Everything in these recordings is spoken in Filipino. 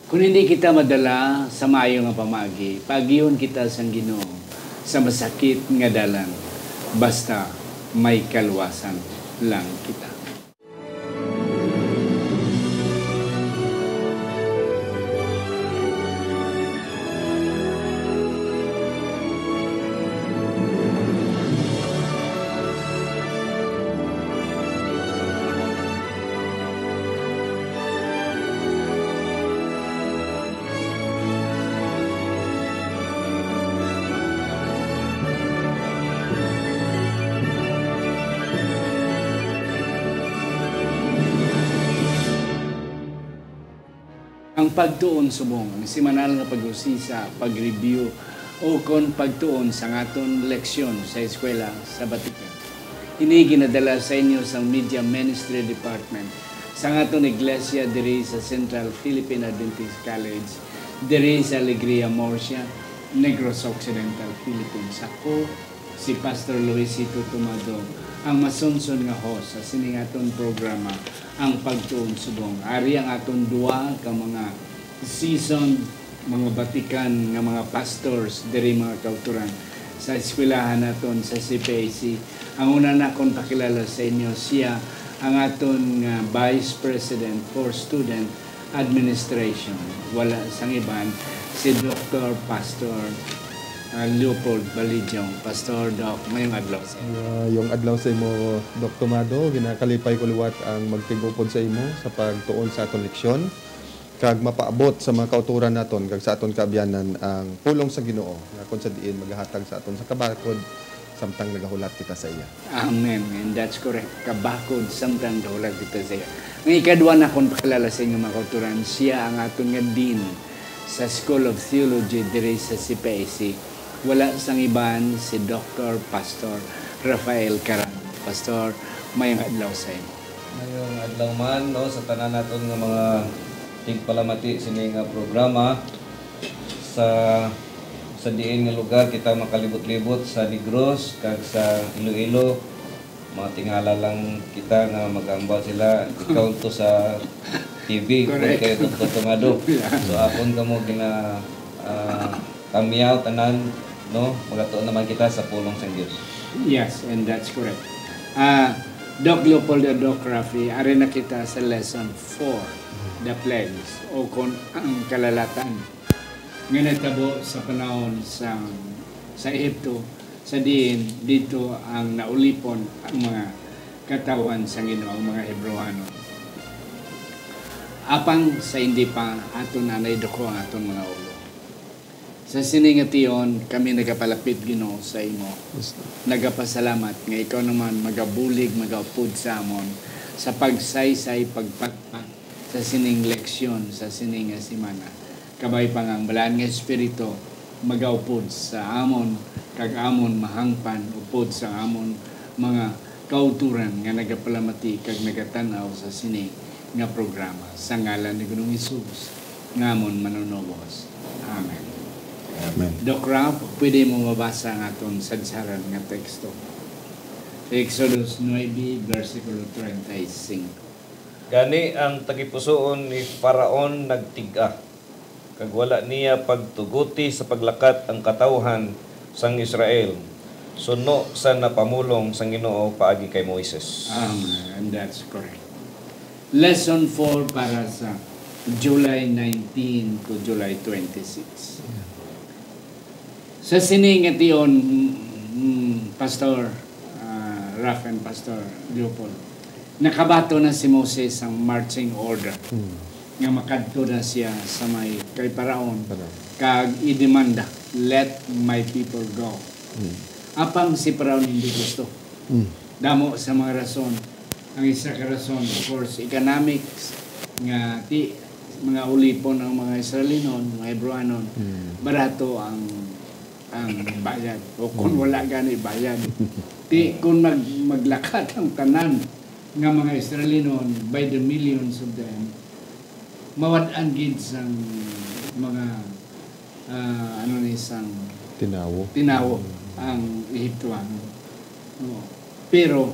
Kung hindi kita madala sa maayo nga pamagi, pagiyon kita sang Ginoo sa masakit nga dalan, basta may kaluwasan lang kita. Ang pagtuon subong, ang simanal nga pag-usisa, pag-review, o kon pagtuon sa aton leksyon sa eskwela sa Batikan. Ini ginadala sa inyo sa Media Ministry Department sa aton iglesia diri sa Central Philippine Adventist College, diri sa Alegria, Murcia, Negros Occidental, Philippines. Ako, si Pastor Luisito Tumado, ang masunson nga host sa sining aton programa, ang pagtuon subong. Ari ang aton duwa ka mga season, mga Batikan nga mga pastors diri mga kauturan sa eskwelahan naton sa CPAC. Ang una na akong pakilala sa inyo, siya ang aton Vice President for Student Administration. Wala sang iban, si Dr. Pastor Leopold Balidyong. Pastor Doc, ngayong adlaw sa imo. Yung adlaw sa imo, Doc Tomado, ginakalipay ko liwat ang magtigupod sa imo sa pagtuon sa aton leksyon kag mapaabot sa mga kauturan naton kag sa aton kaabyanan ang pulong sa Ginoo nga kun sa diin maghatag sa aton sa kabakod samtang nagahulat kita sa iya. Amen. And that's correct. Kabakod samtang nagahulat kita sa iya. Ng ikadwa na akong pakilala sa inyo mga kauturan, siya ang aton nga Dean sa School of Theology diri sa CPAC. Wala sang iban si Dr. Pastor Rafael Caran. Pastor, mayang adlaw sa imo. Mayong adlaw man no sa tanan naton nga mga tigpalamati sini nga programa sa diin nga lugar kita makalibot-libot sa Negros kag sa Iloilo. Mga tingala lang kita nga magambal sila ikaw to sa TV kung kayo Dr. Tomado. So akon kamo gina kamiyaw tanan no magatuon naman kita sa pulong sa Dios. Yes, and that's correct. Doc Leopold and Doc Rafi, ari na kita sa lesson 4, the plagues, o kung ang kalalatan nga nagtabo sa panahon sa Ehipto, sa diin, dito ang naulipon ang mga katawan sa Ginoo, ang mga Hebreano. Apang sa hindi pa aton nanay doko ang aton mga ulo. Sa siningation, kami nagapalapit Ginoo sa imo. Nagapasalamat nga ikaw naman magabulig, magaupod sa amon sa pagsaysay, pagpatpat sa sining leksyon, sa sining simana. Kabay pang ang balaan nga Espiritu magaupod sa amon, kag amon mahangpan, upod sa amon mga kauturan nga nagapalamati kag nagatanaw sa sining nga programa. Sa ngalan ni Ginoong Hesus, ngamon manunobos. Amen. Amen. Doc Ralph, pwede mo mabasa ang atong sadsaran nga teksto. Exodus 9, versikulo 35. Gani ang tagipusoon ni Faraon nagtiga kag wala niya pagtuguti sa paglakat ang katawhan sang Israel. Suno sa napamulong sang Ginoo paagi kay Moises. And that's correct. Lesson 4 para sa July 19 to July 26. Sa siningation, Pastor Raf and Pastor Leopold, nakabato na si Moses ang marching order. Nga makadto na siya sa may kay Paraon. Kag idemanda, let my people go. Apang si Paraon hindi gusto. Damo sa mga rason. Ang isa ka rason, of course, economics, nga mga ulipon ng mga Israelinon, mga Hebrewanon, barato ang bayad. O kung wala gani bayad. Kung maglakat ang tanan nga mga Israelinon by the millions of them, mawad-an gid sang mga tinawo ang Ehiptoano. Pero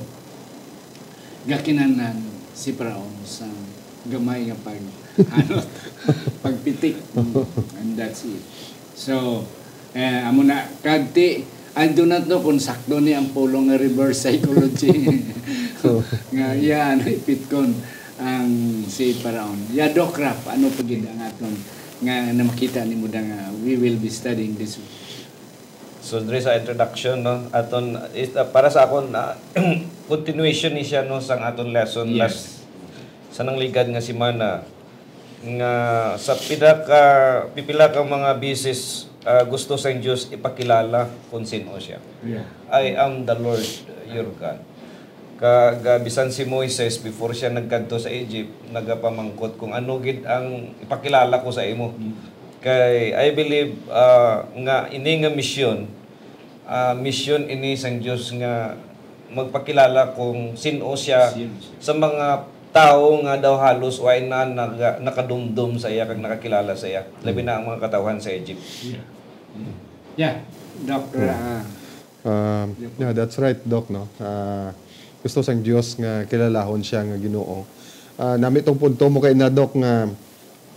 gakinanan si Paraon sa gamay nga pag ano, pagpitik. And that's it. So, amo na kagti I do not know kung sakto ni ang pulong nga reverse psychology. Nga yan ipit kon ang si Paraon. Ya Doc Rap, ano pagid ang aton nga na makita nimo nga we will be studying this week. So dre sa introduction no aton para sa akon continuation ni siya no sang aton lesson last sa nang ligad nga semana nga sa pipila ka mga bisis gusto sa Diyos ipakilala kung sino siya. Yeah. I am the Lord your God. Bisan si Moises before siya nagkadto sa Egypt nagapamangkot kung ano gid ang ipakilala ko sa imo. Kay I believe nga ini nga mission ini sang Dios nga magpakilala kung sino siya sa mga tao nga daw halos way na nakadumdum sa iya kag nakakilala sa iya labi na ang mga katawhan sa Egypt. Yeah. Dr. Yeah, that's right, Doc, no. Gusto sang Dios nga kilalahon siya nga Ginoo. Nami tong punto mo kay na Doc nga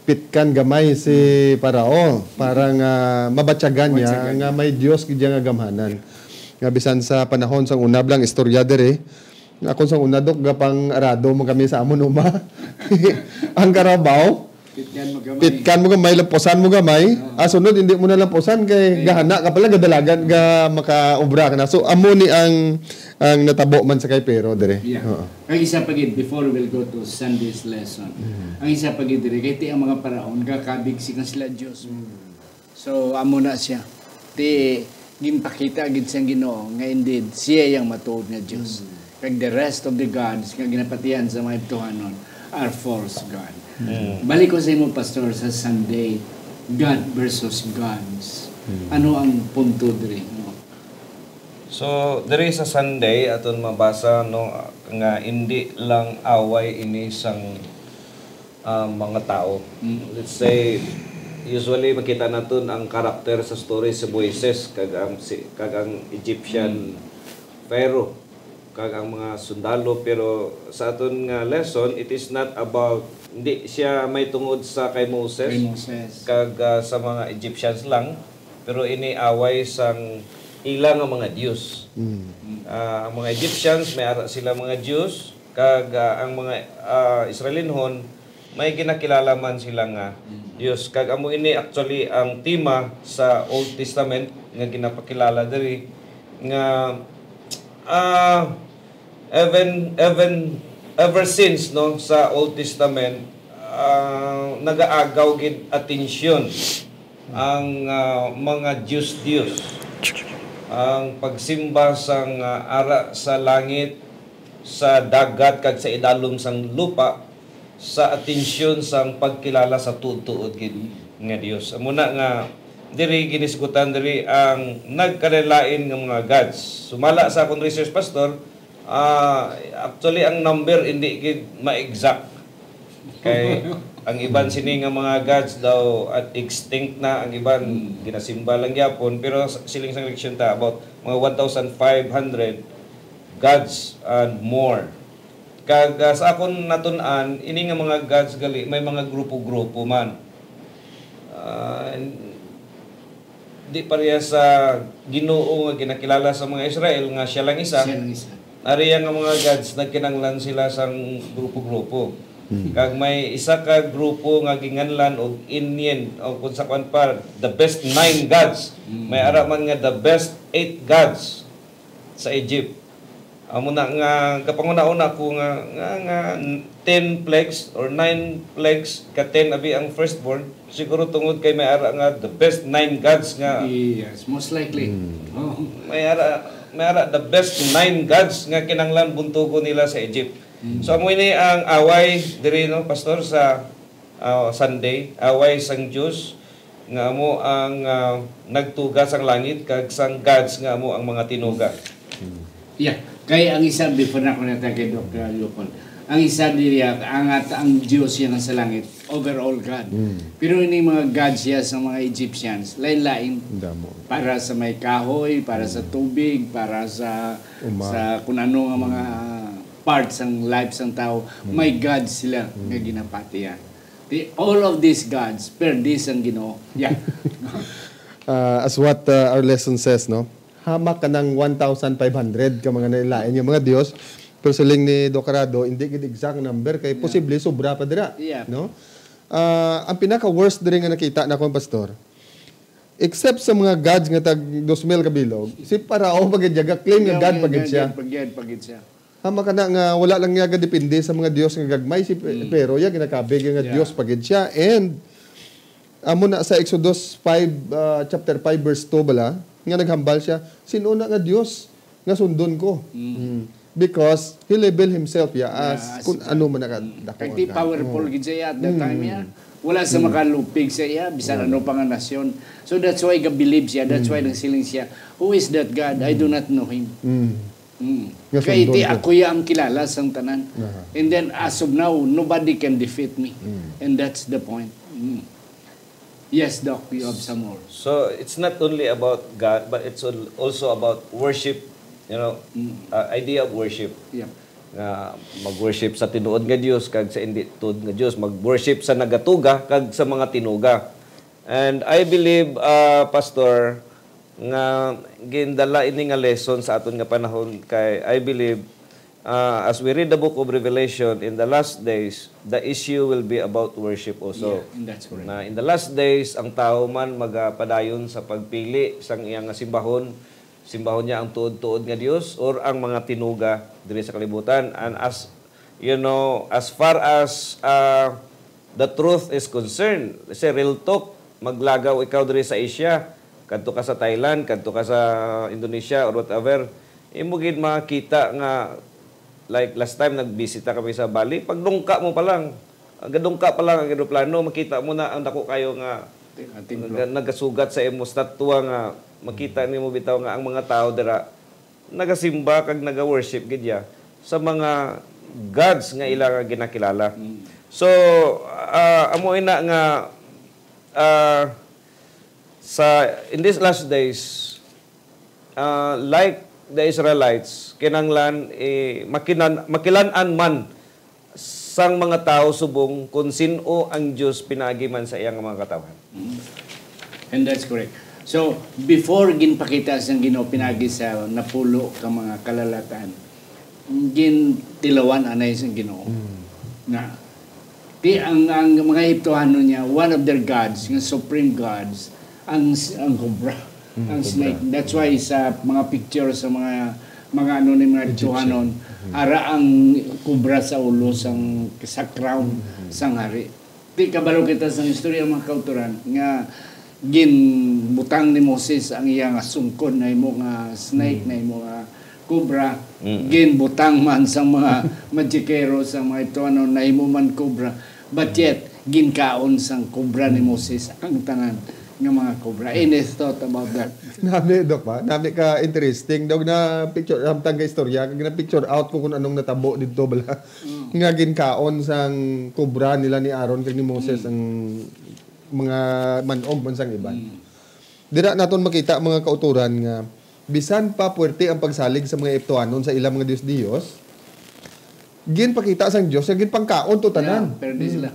pitkan gamay si Parao para nga mabatyagan niya nga may Dios gid nga gamhanan. Nga bisan sa panahon sang una blang istorya dere ako sa una Doc gapang arado mo kami sa amon uma. Ang karabaw pitkan mo gamay lamposan mo gamay. Sunod hindi mo na lamposan kay gahana ka pala gadalagan ga makaobra ka na. So amo ni ang natabo man sa kay pero dire. Yeah. Ang isa pagid before we'll go to Sunday's lesson. Ang isa pagid dire kay ti ang mga paraon gakabig sikan sila Dios. So amo na siya. Ti ginpakita gid siyang Ginoo nga indeed siya yang matuod nga Dios. Kag the rest of the gods nga ginapatian sa mga tuhanon are false god. Balik ko sa imo pastor sa Sunday God versus gods. Ano ang punto dire? So diri sa Sunday aton mabasa no nga hindi lang away ini sang mga tao. Let's say usually makita naton ang karakter sa story sa Moises kag ang Egyptian Pharaoh kag ang mga sundalo pero sa aton nga lesson it is not about hindi siya may tungod sa kay Moses. Kag sa mga Egyptians lang pero ini away sang ilang ang mga Diyos. Ang mga Egyptians may ara sila mga Diyos kag ang mga Israelinhon may ginakilala man sila nga Diyos. Kag amo ini actually ang tema sa Old Testament nga ginapakilala diri nga ever since no sa Old Testament nagaagaw gid atensyon ang mga Diyos ang pagsimba sang ara sa langit sa dagat kag sa idalom sang lupa sa atensyon sang pagkilala sa tuod-tuod gid nga Dios. Amo na nga diri ginisgutan diri ang nagkarelain nga mga gods. Sumala sa akong research pastor actually ang number hindi gid ma-exact kay ang iban sini nga mga gods daw at extinct na ang iban ginasimba lang gyapon pero siling sang leksyon ta about mga 1,500 gods and more kag sa akon natun-an ini nga mga gods gali may mga grupo-grupo man di pareha sa Ginoo nga ginakilala sa mga Israel nga siya lang isa. Ariya nga mga gods nagkinanglan sila sang grupo-grupo. Kag may isa ka grupo nga ginganlan og Indian o kung sa kwan pa the best 9 gods. May ara man nga the best 8 gods sa Egypt. Amo na nga kapanguna-una ko nga 10 plagues or 9 plagues ka 10 abi ang firstborn siguro tungod kay may ara nga the best 9 gods nga yes most likely may ara the best 9 gods nga kinanglan buntugo nila sa Egypt. So amo ini ang away diri no pastor sa Sunday away sang Dios nga amo ang nagtuga sang langit kag sang gods nga amo ang mga tinuga. Yeah. Kaya ang isa, before na ko natin kay Dr. Leopold, ang isa diriya, ang Diyos yan sa langit, overall God. Pero ini mga gods siya sa mga Egyptians, lain-lain. Para sa may kahoy, para sa tubig, para sa kung ano nga mga part sang life sang tao, may God sila nga ginapatian. All of these gods, per this ang Ginoo. Yeah. As what our lesson says, no? Hamak ka ng 1,500 ka mga nailain yung mga Diyos. Pero siling ni Docarado, hindi gid exact number kay posible sobra pa dira, Yeah. no? Ang pinaka-worst diri nga nakita na akong pastor, except sa mga gods nga tag 2,000 kabilog, si Parao pagidyaga claim nga God pagid siya. Pagid siya. Hamak ka na nga wala lang nga depende sa mga Dios nga gagmay si pero ya ginakabig nga Dios pagid siya. And amo na sa Exodus 5 chapter 5 verse 2 bala nga naghambal siya, sinuna nga Dios nga sundon ko. Because he labeled himself as kung ano man nakadako. Kaya powerful gid siya at that time ya. Wala sa makalupig sa iya, bisan ano pa nga nasyon. So that's why God believe siya, that's why nagsiling siya, who is that God? I do not know him. Kaya iti ako ya ang kilala sang tanan. And then as of now, nobody can defeat me. And that's the point. Yes, Doc, you have some more. So it's not only about God, but it's also about worship. Idea of worship. Yeah. Nga mag-worship sa tinuod nga Dios kag sa hindi tuod nga Dios, mag-worship sa nagatuga kag sa mga tinuga. And I believe, Pastor, nga gindala ini nga lesson sa aton nga panahon kay I believe as we read the book of Revelation, in the last days, the issue will be about worship also. Yeah, that's correct. Na in the last days, ang tao man magapadayon sa pagpili sang iyang simbahon niya ang tuod-tuod nga Dios or ang mga tinuga diri sa kalibutan. And as as far as the truth is concerned, say real talk, maglagaw ikaw diri sa Asia, kadto ka sa Thailand, kadto ka sa Indonesia or whatever, imo gid makita nga like last time nagbisita kami sa Bali, pagdungka mo pa lang, gadungka pa lang ang eroplano, makita mo na ang dako kayo nga nagasugat sa imo statwa nga makita nimo bitaw nga ang mga tao dira nagasimba kag naga-worship gid ya sa mga gods nga ila nga ginakilala. So amo ina nga in these last days like the Israelites kinanglan makilan-an man sang mga tao subong kung sino ang Dios pinagi man sa iyang mga katawan. And that's correct. So, before ginpakita sang Ginoo pinagi sa napulo ka mga kalalatan, gintilawan anay sang Ginoo. Na ang mga Ehiptohano niya, one of their gods, yung supreme gods, ang cobra, ang snake. That's why sa mga picture sa mga ano ni mga Ehiptohanon, ara ang cobra sa ulo sa crown sang hari. Di kabalo kita sa istorya mga kauturan nga ginbutang ni Moses ang iyang sungkod na imo nga snake na imo nga cobra, ginbutang man sa mga magikero sa mga Ehiptohanon na imo man cobra, but yet ginkaon sang cobra ni Moses ang tanan nga mga cobra. Any thought about that? Nami, Dok, ba? Nami ka interesting. Dog na picture, hamtang ka istorya, kag na picture out ko kung anong natabo dito bala. Nga ginkaon sang cobra nila ni Aaron kag ni Moses ang mga manog man sang iban. Dira naton makita mga kauturan nga bisan pa puwerte ang pagsalig sa mga Ehiptohanon sa ilang mga Dios, ginpakita sang Dios, gin pangkaon to tanan. Yeah, pero di sila.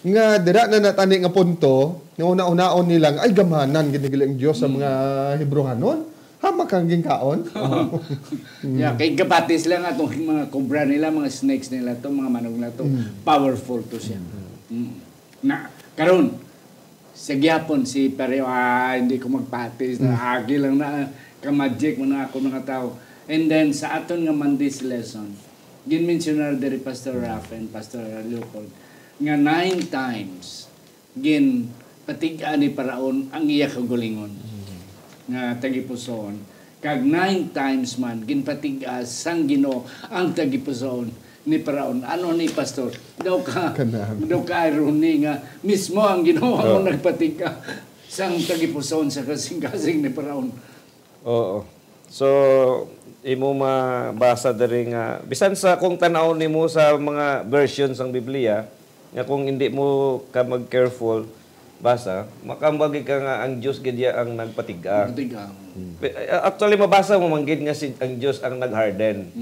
Nga dira na natani nga punto nga una-unaon nilang ay gamanan ginigilang Dios sa mga Hebrohanon. Hamak kang ginkaon. Yeah, kay gabati sila nga itong mga cobra nila, mga snakes nila to, mga manok na to, powerful to siya. Na karon sa gyapon si Pareo, hindi ko magpatis na agi lang na ka-magic mo na ako mga tao. And then sa aton nga Monday's lesson, gin-mentionar dari Pastor Raf and Pastor Leopold nga 9 times gin patigaan ni Paraon ang iya kagulingon nga tagipusoon. Kag 9 times man ginpatiga sang Ginoo ang tagipusoon ni Paraon. Ano ni Pastor? Daw ka irony nga mismo ang Ginoo ang nagpatiga sang tagipusoon sa kasing-kasing ni Paraon. Oo. So imo mabasa diri nga bisan sa kung tan-aw nimo sa mga versions ng Biblia nga kung hindi mo ka mag-careful basa, makambagi ka nga ang Diyos gidya ang nagpatiga. Actually, mabasa mo manggid nga ang Diyos ang nagharden.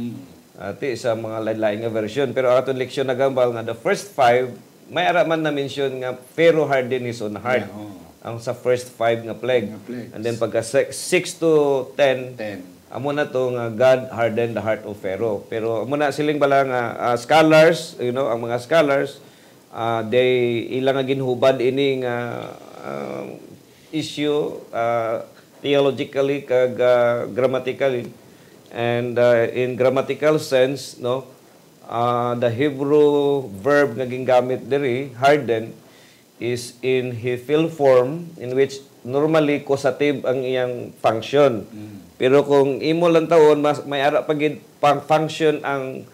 ati sa mga lain-lain nga version. Pero ang atong leksyon nagambal nga the first 5 may ara man na mention nga Pharaoh hardened his own heart. Ang sa first 5 nga plague. And then pagka 6 to 10, 10. amo na to nga God hardened the heart of Pharaoh. Pero amo na siling bala nga scholars, ang mga scholars, they ilang nga ginhubad ini nga issue theologically kag grammatically. And in grammatical sense, the Hebrew verb nga gingamit diri, harden, is in hefil form in which normally causative ang iyang function. Pero kung imo lang taon, may ara pagid pang function ang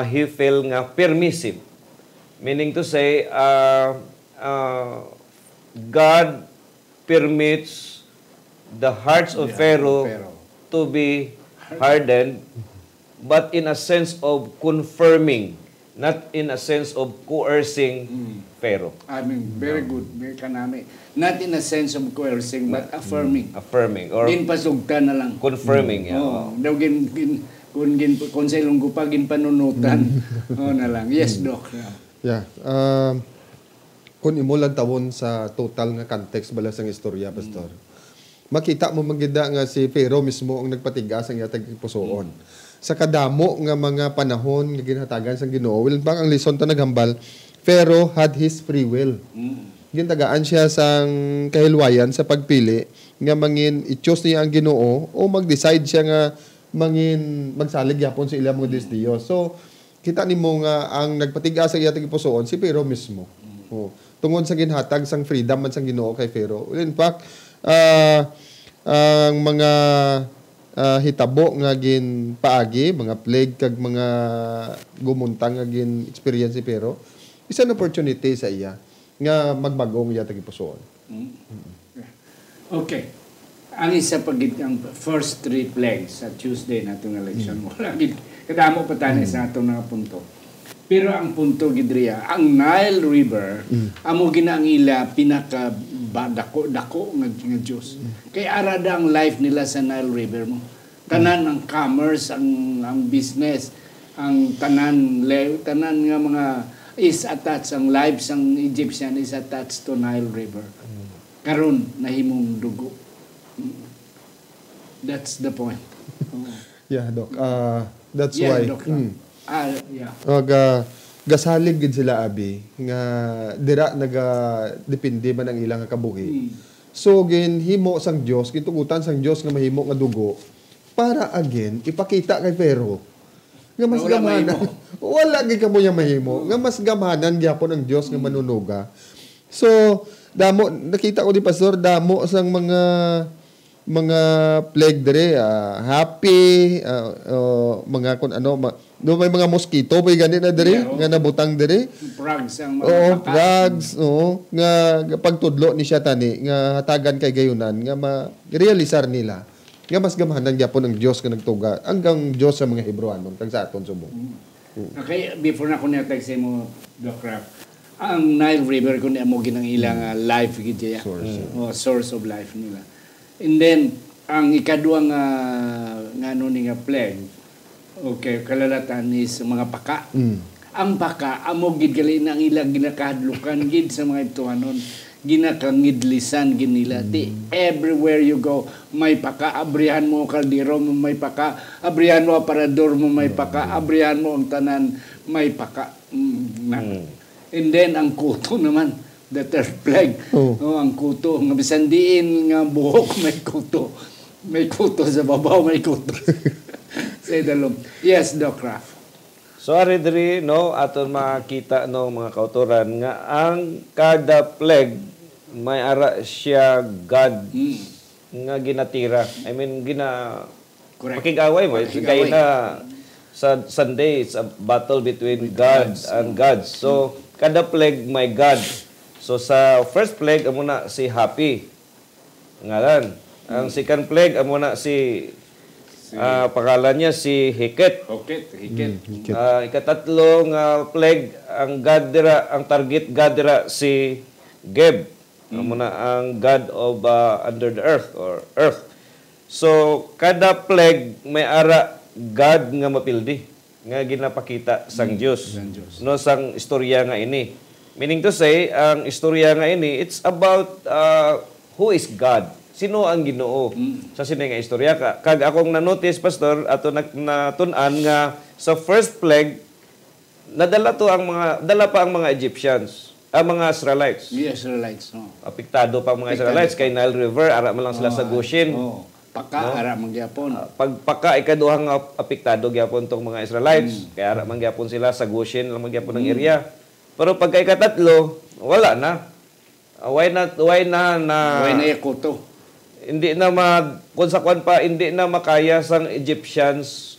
hefil nga permissive. Meaning to say, God permits the hearts of Pharaoh to be hardened, but in a sense of confirming, not in a sense of coercing Pharaoh. I mean, very good. Very kanami. Not in a sense of coercing, but affirming. Affirming or Ginpasugtan na lang. confirming. Daw kung sa ilong gupa, ginpanunutan. Na lang. Yes, Doc. Yeah. Kung imo lang tawon sa total nga context bala sang istorya, Pastor, makita mo magida nga si Pharaoh mismo ang nagpatigas ang yatag pusoon. Sa kadamo nga mga panahon nga ginhatagan sang Ginoo, pang ang lison ta naghambal, Pharaoh had his free will. Gintagaan siya sang kahilwayan sa pagpili nga mangin i-choose niya ang Ginoo o mag-decide siya nga mangin magsalig yapon sa ilang mga Diyos. So kita nimo nga ang nagpatigas ang yatag pusoon si Pharaoh mismo. Tungod sa ginhatag sang freedom man sang Ginoo kay Pharaoh. In fact, ang mga hitabo nga gin paagi, mga plague kag mga gumuntang nga gin experience si Pharaoh, isa na opportunity sa iya nga magbagong iya tagi pusoon. Okay. Ang isa pagit ang first 3 plagues sa Tuesday natong election mo. Kadamo pa tayo sa atong mga punto. Pero ang punto gidriya, ang Nile River, amo ginaangila pinaka dako nga Diyos. Kaya arada ang life nila sa Nile River mo. Tanan ang commerce, ang business, ang tanan nga mga is attached, ang lives ang Egyptian is attached to Nile River. Karon nahimong dugo. That's the point. Yeah, Doc. That's Yeah, why. Doc. Yeah. Gasalig gid sila abi nga dira naga depende man ang ilang kabuhi. So ginhimo sang Dios, gitugutan sang Dios nga mahimo nga dugo para again ipakita kay Pharaoh nga mas gamanan. Wala gid kamo yang mahimo, nga mas gamanan gyapon ang Dios nga manunuga. So damo nakita ko di Pastor, damo sang mga plague dire, happy, mga kun ano, may mga mosquito pa gani na dire nga nabutang dire. Frogs ang mga frogs, nga pagtudlo ni siya tani nga hatagan kay gayunan nga ma-realisar nila nga mas gamahanan gyapon ang Dios nga nagtuga hanggang Dios sa mga Hebrewanon kag sa aton subong. Okay, before na ko na-tag sa mo, Doc Raf, ang Nile River kung mo ginang life gid ya. Source of life nila. And then ang ikaduang nga ni nga plague, okay, kalalatan is mga paka. Ang paka amo gid gali nang ilang ginakadlukan gid sa mga ituhanon, ginakangidlisan ginila. Everywhere you go may paka, abrihan mo kaldero mo may paka, abrihan mo aparador mo may paka, abrihan mo ang tanan may paka. And then ang kuto naman, the third plague. Ang kuto, nga bisan diin nga buhok may kuto. May kuto sa babaw, may kuto. Say the Lord. Yes, Doc Raf. So ari diri aton makita mga kauturan nga ang kada plague may ara siya God nga ginatira. I mean makig-away mo. Kaya na sa Sunday it's a battle between God and gods. So kada plague may God. So sa first plague amo na si Happy. Ngalan. Ang second plague amo na si pangalan niya si Hiket. Hiket. Ikatatlo nga plague ang God dira, ang target God dira si Geb. Amo na ang God of under the earth or earth. So kada plague may ara God nga mapildi. nga ginapakita sang Dios. sang Diyos. No sang istorya nga ini. Meaning to say, ang istorya nga ini, it's about who is God. Sino ang Ginoo sa sini nga istorya ka. Kag akong na-notice, Pastor, ato natun-an nga sa first plague, dala pa ang mga Egyptians, ang mga Israelites. The Israelites, no? Apektado pa ang mga Israelites kay Nile River, ara man lang sila sa Goshen. Ara magyapon. Pagpaka ikaduhang apektado gyapon tong mga Israelites, kaya ara man gyapon sila sa Goshen, lang magyapon ng area. Pero pagka ikatatlo, wala na. Why na Yakuto. hindi na kung sa kwan pa hindi na makaya sang Egyptians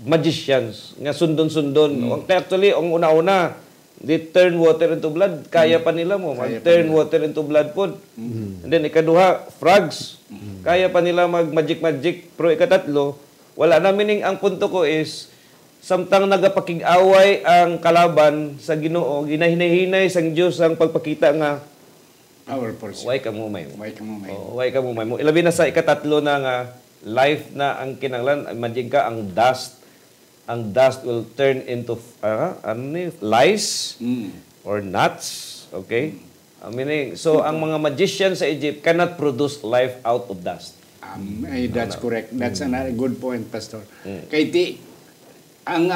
magicians nga sundon-sundon. Actually, ang una-una, they turn water into blood. Kaya pa nila mo. Mag-turn water into blood po. And then, ikaduha, frogs. Kaya pa nila mag-magic-magic. Pero ikatatlo, wala na. Meaning, ang punto ko is, samtang nagapakig-away ang kalaban sa Ginoo, ginahinay-hinay sang Diyos ang pagpakita nga, Powerful. way ka mo may mo. Way ka mo may. Way ka mo may mo. Ilabi na sa ikatatlo na nga, life na ang kinanglan. Imagine ka, ang dust will turn into lice or nuts. Okay? Meaning, so ang mga magicians sa Egypt cannot produce life out of dust. That's correct. That's another good point, Pastor. Kay ti ang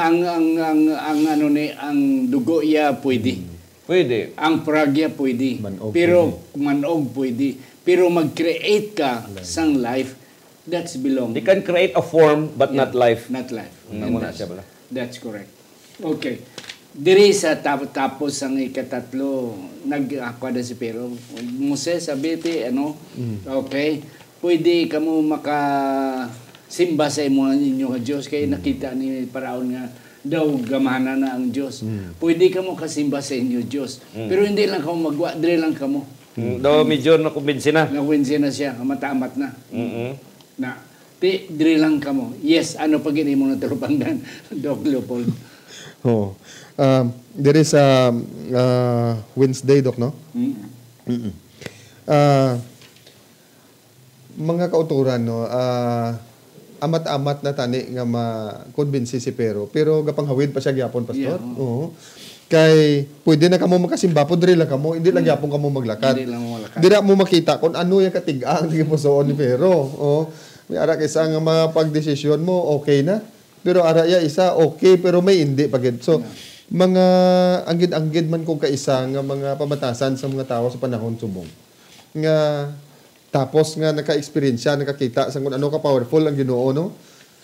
dugo iya pwede. Pwede. Ang pragya pwede. Pero manog pwede. Pero mag-create ka sang life, that's belong. They can create a form but not life. Not life. Namo na siya bala. That's correct. Okay. Diri sa tapos ang ikatatlo, nag-aqua si Pero. Moses, sabi ti, okay, pwede ka mo simba sa inyo Diyos, kaya nakita ni Paraon nga, daw gamana na ang Diyos. Pwede ka mo kasimba sa inyo Diyos. Pero hindi lang ka mo magwa, diri lang ka mo. Daw medyo nakumbinsi na. Nakumbinsi na siya, mataamat na. Na, diri lang ka mo. Yes, ano pag hindi mo natulupangdan, Doc Leopold? Diri sa Wednesday, Doc, no? Mga kauturan, no? Amat-amat na tani nga ma-convince si Pero gapanghawid pa siya gyapon, Pastor. Yeah, Oo. Kay pwede na kamo makasimba po diri lang kamo, hindi lang gyapon kamo maglakad. Hindi lang mo malakad. Dira mo makita kung ano yung katigang di mo soon ni Pero. Oh, may ara kaysa nga mapagdesisyon mo okay na. Pero ara ya isa okay pero may hindi pagid. So mga anggid-anggid man kung kaisa nga mga pamatasan sa mga tao sa panahon subong. Nga tapos nga naka-experience siya, nakakita sa kung ano ka powerful ang Ginoo, no?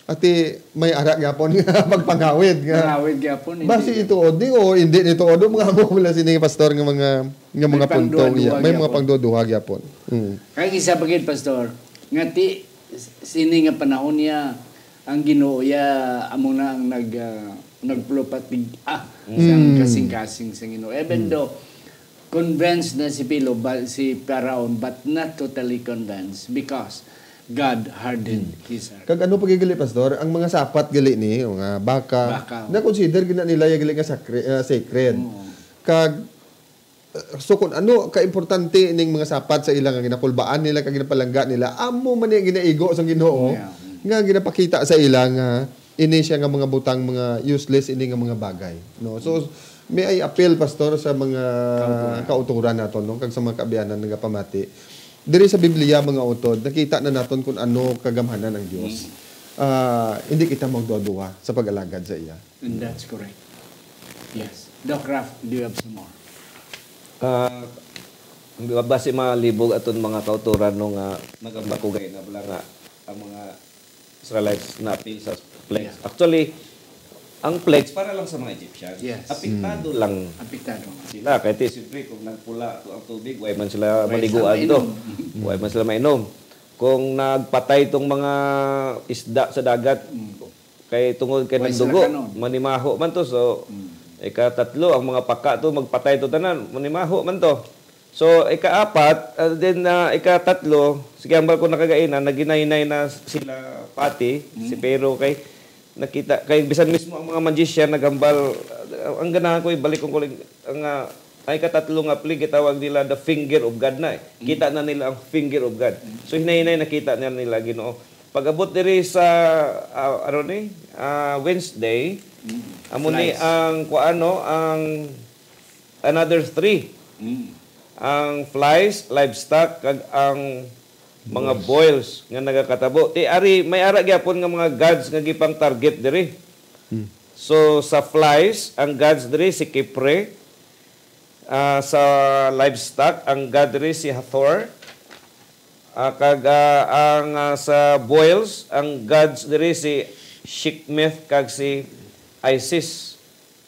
Ati may ara gyapon nga magpanghawid nga. Pangawid gyapon. Basi ituod ni o hindi nituod mga mo wala sini pastor nga mga punto niya. May mga pangduduha gyapon. Kaya isa pagid, Pastor, nga sini nga panahon niya ang Ginoo ya amo na ang nagplupatig sang kasing-kasing sa Ginoo. Even though convinced na si Paraon, but not totally convinced because God hardened his heart. Kag ano pagigali, Pastor, ang mga sapat gali ni mga baka na consider gina nila yung gali nga sacred. Kag so kung ano ka-importante ning mga sapat sa ilang nga ginakulbaan nila kag ginapalangga nila, amo man yung ginaigo sa Ginoo nga ginapakita sa ilang ini siya nga mga butang mga useless ini nga mga bagay, no? So may ay appeal, Pastor, sa mga kauturan naton, no? Kag sa mga kaabianan nga pamati. Diri sa Biblia, mga utod, nakita na naton kung ano kagamhanan ng Dios. Hindi kita magduduwa sa pag-alagad sa iya. And that's correct. Yes. Doc Raff, do you have some more? Base malibog aton mga kauturan nung nagambakugay na bala nga ang mga Israelites na appeal sa plagues. Actually, ang plagues para lang sa mga Egyptians. Yes. Apektado lang Apektado. sila. Kahit siyempre, kung nagpula ang tubig, huwag man sila maliguan to. Huwag man sila mainom. Kung nagpatay itong mga isda sa dagat, kay tungod kay nagdugo, manimaho man to. So, ikatatlo, ang mga paka to, magpatay to tanan, manimaho man to. So, ikaapat, then ikatatlo, sige, ang ko nakagainan, naginahinay na sila pati, si Pero kay nakita kay bisan mismo ang mga magician nagambal ang ganahan ko ibalik ko ang ay katatlo nga plig gitawag nila the finger of God na kita na nila ang finger of God so hinay-hinay nakita nila Ginoo pag-abot diri sa Wednesday, amo ni ang kuano ang another 3. Ang flies, livestock, kag ang mga boils nga nagakatabo. May ara gyapon nga mga gods nga gipang target diri. So sa flies, ang gods diri si Kipre. Sa livestock, ang god diri si Hathor. Sa boils, ang gods diri si Shikmeth kag si Isis.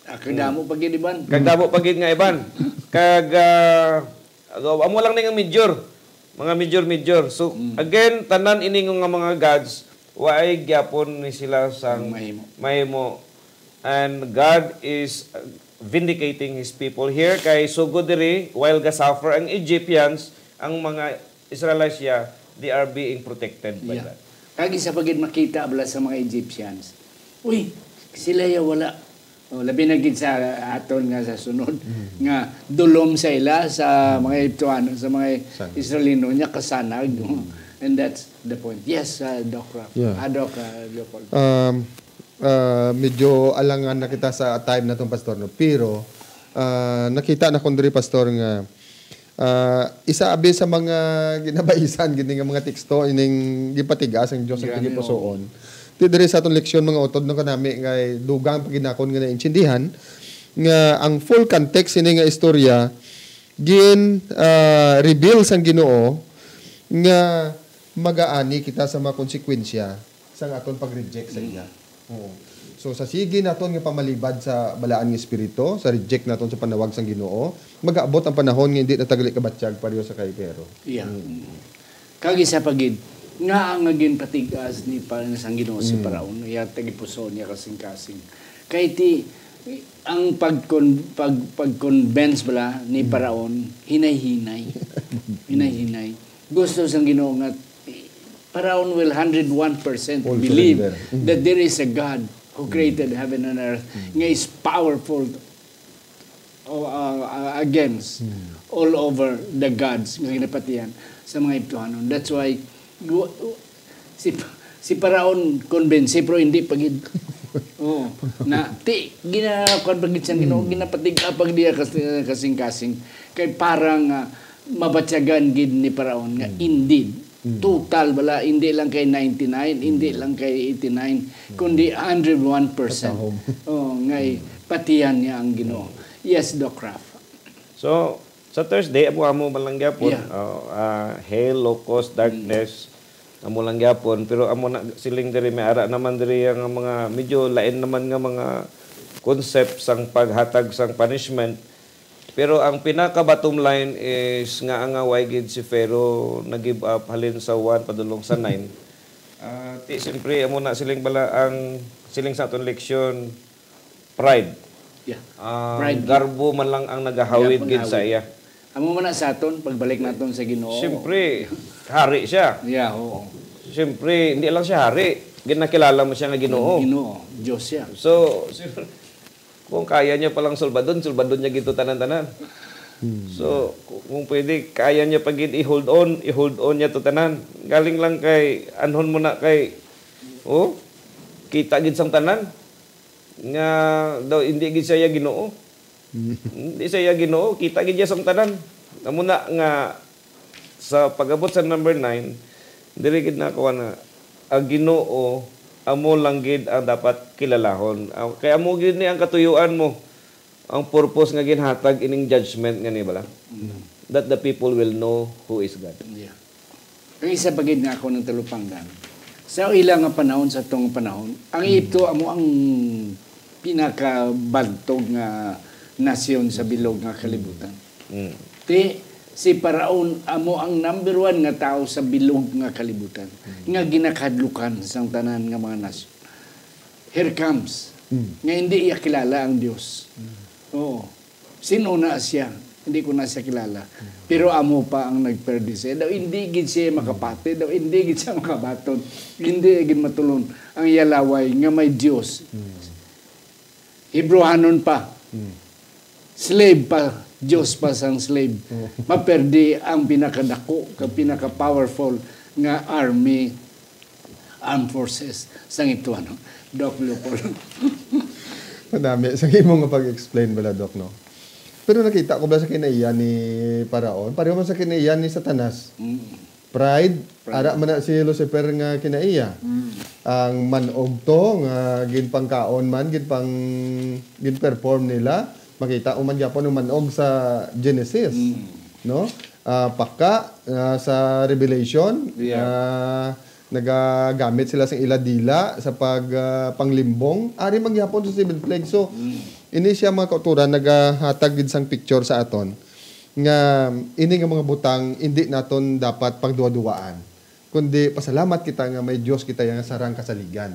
Kagdamo pag iban. Kagdamo pagid nga iban. Amo lang ning major. Mga major. So again, tanan ining nga mga gods waay gyapon ni sila sang mahimo. And God is vindicating His people here kay sugod diri while gasuffer ang Egyptians, ang mga Israelites they are being protected by that. Kagi sa pagid makita abla sa mga Egyptians. Uy, sila wala. Labi na gid sa aton nga sa sunod nga dulom sa ila sa mga Egyptiano, sa mga Israelino nya kasanag. And that's the point. Yes, Doc Raf. Doc Leopold. Medyo alangan na kita sa time na itong pastor, no? Pero nakita na kundri pastor nga isa abi sa mga ginabaisan gini nga mga teksto ining gipatigas ang Dios ang gipusoon. Ti diri sa atong leksyon mga utod no kanami nga dugang paginakon nga naintindihan nga ang full context ini nga istorya reveal sang Ginoo nga magaani kita sa mga konsekwensya sa aton pag-reject sa iya. So sa sige naton nga pamalibad sa balaan nga espiritu, sa reject naton sa panawag sang Ginoo, mag-aabot ang panahon nga hindi na tagali kabatyag pareho sa kay pero. Kagi sa pagid nga ang ginpatigas ni sang Ginoo si Paraon, iya tagipuson niya kasing-kasing. Kay ti ang pag-convince bala ni Paraon hinay-hinay. Hinay-hinay. Gusto sang Ginoo nga Paraon will 101% believe that there is a God who created heaven and earth, nga is powerful against all over the gods nga ginapatihan sa mga Egyptiano. That's why si Paraon convinced, pero hindi pagid. Na ginakuan pagid siyang Ginoo, ginapatig pag diya kasing-kasing kay parang mabatyagan gid ni Paraon nga indeed total bala, hindi lang kay 99, hindi lang kay 89, kundi 101%. Ngay patiyan niya ang Ginoo. Yes, Doc Raf. So, sa Thursday, amo lang gyapon. Hail, locust, darkness, amo lang gyapon. Pero amo na siling diri may ara naman diri ang mga medyo lain naman nga mga concept sang paghatag sang punishment. Pero ang pinaka-bottom line is nga ang away gid si Pharaoh nag-give up halin sa 1 padulong sa 9. Siyempre, amo na siling bala ang siling sa aton leksyon, pride. Pride. Garbo man lang ang nagahawid gid sa iya. Amo man na sa aton pagbalik naton sa Ginoo. Siyempre, hari siya. Siyempre, hindi lang siya hari. Ginakilala mo siya nga Ginoo. Ginoo, Diyos siya. So, kung kaya niya palang sulbadon niya gito tanan-tanan. So, kung pwede, kaya niya pagid i-hold on niya to tanan. Galing lang kay, anhon mo na kay, kita gid sang tanan. Nga, daw, hindi gid siya Ginoo. Hindi siya Ginoo, kita gid siya sang tanan. Amo na nga, sa pag-abot sa number 9, diri gid na ko na, ang Ginoo, amo lang gid ang dapat kilalahon. Kaya amo gid ni ang katuyuan mo. Ang purpose nga ginhatag ining judgment nga ni bala. That the people will know who is God. Ang isa pagid nga ako ng talupanggan. Sa ilang nga panahon sa tong panahon, ang Egypto amo ang pinakabantog nga nasyon sa bilog nga kalibutan. Si Paraon amo ang number 1 nga tao sa bilog nga kalibutan nga ginakadlukan sang tanan nga mga nasyon. Here comes nga hindi iya kilala ang Dios. Sino na siya? Hindi ko na siya kilala. Pero amo pa ang nagperdi siya. Daw hindi gid siya makapati, daw hindi gid siya makabaton, hindi gid matulon ang yalaway nga may Dios. Hebrewanon pa. Slave pa. Diyos pa sang slave. Maperdi ang pinakadako, pinaka-powerful nga army Armed Forces sang ito ano. Doc Leopold. Madami. Sa imo nga pag-explain bala, Doc, no? Pero nakita ko ba sa kinaiyan ni Paraon? Pareho man sa kinaiyan ni Satanas. Pride, ara man na si Lucifer nga kinaiya. Ang manog to nga ginpangkaon man, ginperform nila. Makita uman gyapon ang manog sa Genesis, no? Paka sa Revelation, nagagamit sila sa iladila sa panglimbong. Ari magyapon sa seven plagues. So, ini siya mga kauturan nagahatag gid sang picture sa aton nga ini nga mga butang hindi naton dapat pagduwa-duwaan, kundi pasalamat kita nga may Dios kita nga sarang kasaligan.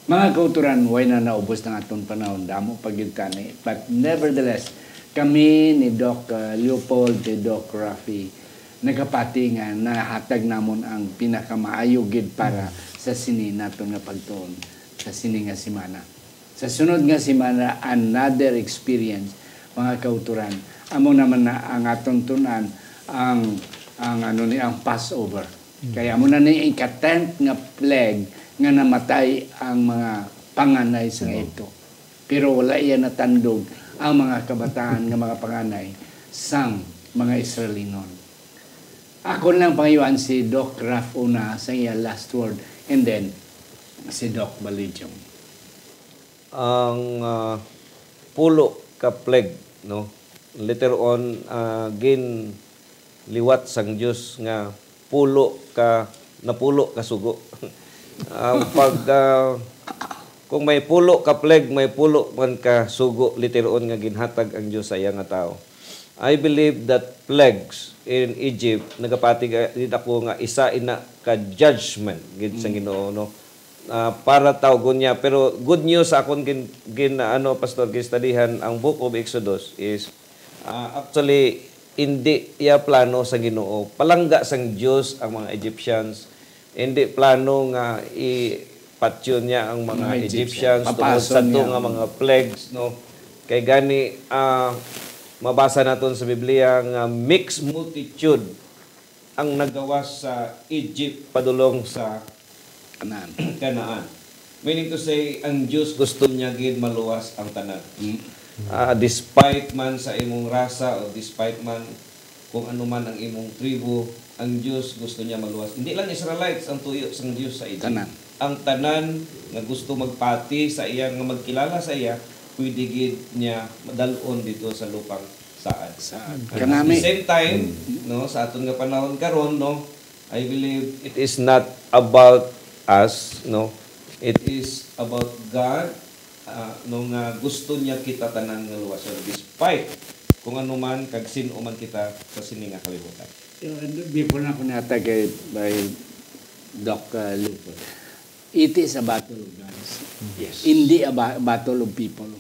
Mga kauturan, way na naubos ng atong panahon, damo pagintani. But nevertheless, kami ni Doc Leopold, ni Doc Rafi, nagapati nga nahatag namon ang pinakamaayo gid para sa sini naton nga pagtuon sa sini nga semana. Sa sunod nga semana, another experience, mga kauturan. Amo naman na ang aton tunan ang Passover. Kaya amo na ni ika-10th nga plague nga namatay ang mga panganay sa ito. Pero wala iyan natandog ang mga kabataan nga mga panganay sang mga Israelinon. Ako lang pangayuan si Doc Raf una sa iya last word, and then si Doc Balidyong. Ang pulo ka plague, no? Later on, gin liwat sang Diyos nga napulo ka sugo. Kung may pulo ka plague, may pulo man ka sugo, later on nga ginhatag ang Diyos sa iya nga tao. I believe that plagues in Egypt, nagapati din ako nga isa ina ka judgment gid sa Ginoo, no? Para tawgon niya. Pero good news sa akon pastor, gistadihan ang Book of Exodus is actually hindi iya plano sa Ginoo. Palangga sang Dios ang mga Egyptians. Hindi plano nga ipatyon niya ang mga Egyptians tungod sa nga mga plagues, no? Kay gani mabasa naton sa Biblia nga mixed multitude ang nagawas sa Egypt padulong sa Canaan. Meaning to say, ang Diyos gusto niya gid maluwas ang tanan. Despite man sa imong rasa o despite man kung ano man ang imong tribu, ang Diyos gusto niya maluwas. Hindi lang Israelites ang tuyo sang Diyos sa Egypt. Ang tanan nga gusto magpati sa iya, nga magkilala sa iya, pwede gid niya madalon dito sa lupang saad. At the same time, no, sa aton nga panahon karon, no, I believe it is not about us, no, it is about God, no, nga gusto niya kita tanan nga luwas. So, despite kung ano man kag sino man kita sa sini nga kalibutan. Before na ako natag by Doc Leopold, it is a battle of gods. Yes. Hindi a battle of people.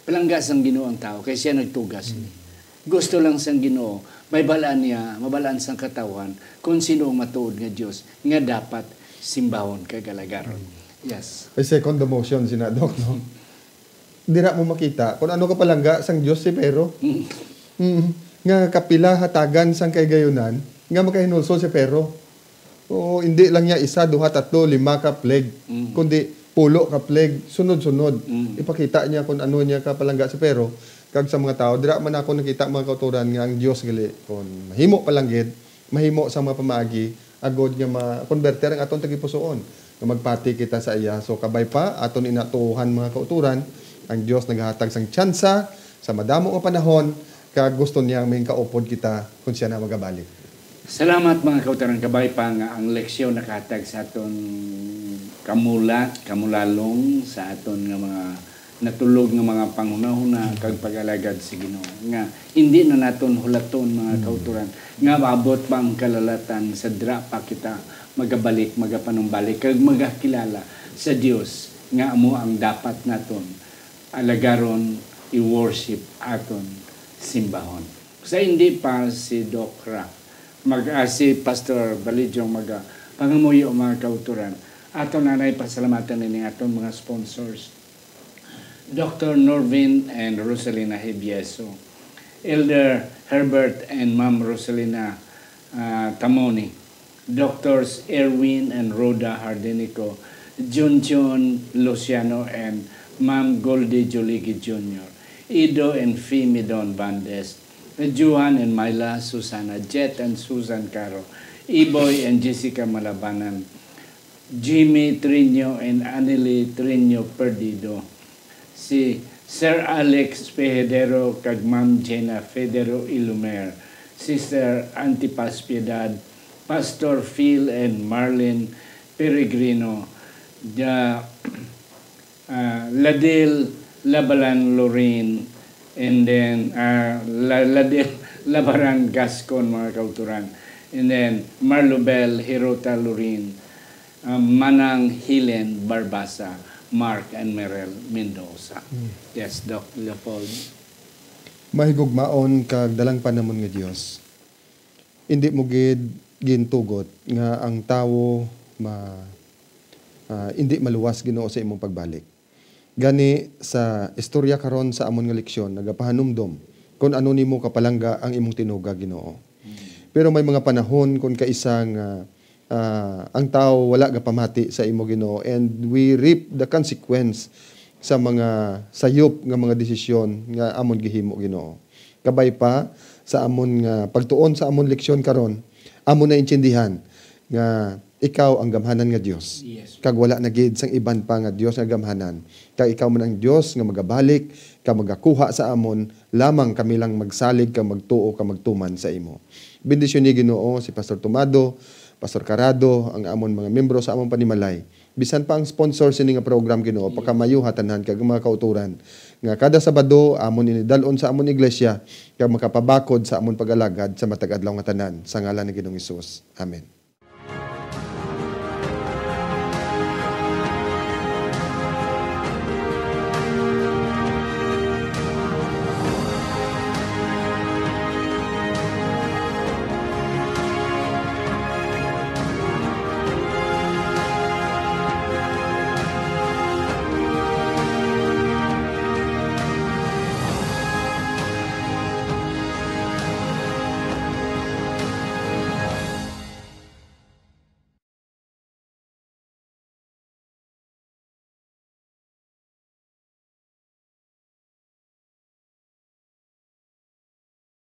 Palanggas ang Ginoo ang tao, kaya siya nagtugas. Gusto lang sang Ginoo, may balaan niya, mabalaan sang katawan, kung sino ang matuod nga Diyos, nga dapat simbahon kagalagaron. Yes. Ay second motion sinadok, no? Dira mo makita kung ano ka palangga sang Dios si pero. Nga kapila hatagan sang kay gayunan, nga makahinulsol si pero. O hindi lang niya isa, duha, tatlo, lima ka plague, kundi pulo ka plague, sunod-sunod. Ipakita niya kung ano niya ka palangga si pero. Kag sa mga tao, dira man ako nakita mga kauturan nga ang Dios gali kon mahimo palanggid, mahimo sa mga pamaagi, agod nga ma-converter ang aton tagipusoon. Nga magpati kita sa iya. So kabay pa aton inatuhan mga kauturan, ang Dios naghatag sang tsansa sa madamo nga panahon kag gusto niya may kaupod kita kung siya na magabalik. Salamat mga kauturan, kabay pa nga ang leksyon nakahatag sa aton kamulalong sa aton nga mga natulog nga mga panghuna-huna kag pag-alagad sa Ginoo. Nga hindi na naton hulaton mga kauturan nga maabot pa ang kalalatan sa dira pa kita magabalik, magapanumbalik kag magakilala sa Dios nga amo ang dapat naton alagaron, i-worship aton simbahon. Sa hindi pa si Doc Raf, si Pastor Balidyong pangamuyo mga kauturan, aton nanay pasalamatan nini aton mga sponsors. Dr. Norvin and Rosalina Hibieso, Elder Herbert and Ma'am Rosalina Tamoni, Doctors Erwin and Rhoda Hardenico, Junjun Luciano and Ma'am Goldie Joligi Jr., Ido and Fimidon Bandes, Juan and Myla Susana, Jet and Susan Caro, Iboy and Jessica Malabanan, Jimmy Trino and Anneli Trino Perdido, si Sir Alex Pejadero kag Ma'am Jenna Federo Ilumer, Sister Antipas Piedad, Pastor Phil and Marlene Peregrino, Ladil Labalan Lorraine, and then Ladil Labaran Gascon, mga kauturan, and then Marlobel Hirota Lorraine, Manang Helen Barbasa, Mark and Merel Mendoza. Yes, Doc Leopold. Mahigugmaon kag dalang panamon nga Dios. Hindi mo gintugot nga ang tawo hindi maluwas Ginoo sa imong pagbalik. Gani sa istorya karon sa amon nga leksyon nagapahanumdom kung ano nimo kapalangga ang imong tinuga Ginoo. Pero may mga panahon kung kaisang ang tao wala gapamati sa imo Ginoo, and we reap the consequence sa mga sayop nga mga desisyon nga amon gihimo Ginoo. Kabay pa sa amon nga pagtuon sa amon leksyon karon, amon na intindihan nga ikaw ang gamhanan nga Dios. Yes. Kag wala na gid sang iban pa nga Dios nga gamhanan. Kag ikaw man ang Dios nga magabalik, ka magakuha sa amon, lamang kami lang magsalig, ka magtuo, ka magtuman sa imo. Bendisyon ni Ginoo si Pastor Tomado, Pastor Carado, ang amon mga membro sa amon panimalay. Bisan pa ang sponsor sini nga program Ginoo, pakamayo hatanan kag mga kauturan nga kada Sabado amon inidalon sa amon iglesia kag makapabakod sa amon pag-alagad sa matag adlaw nga tanan sa ngalan ni Ginoong Hesus. Amen.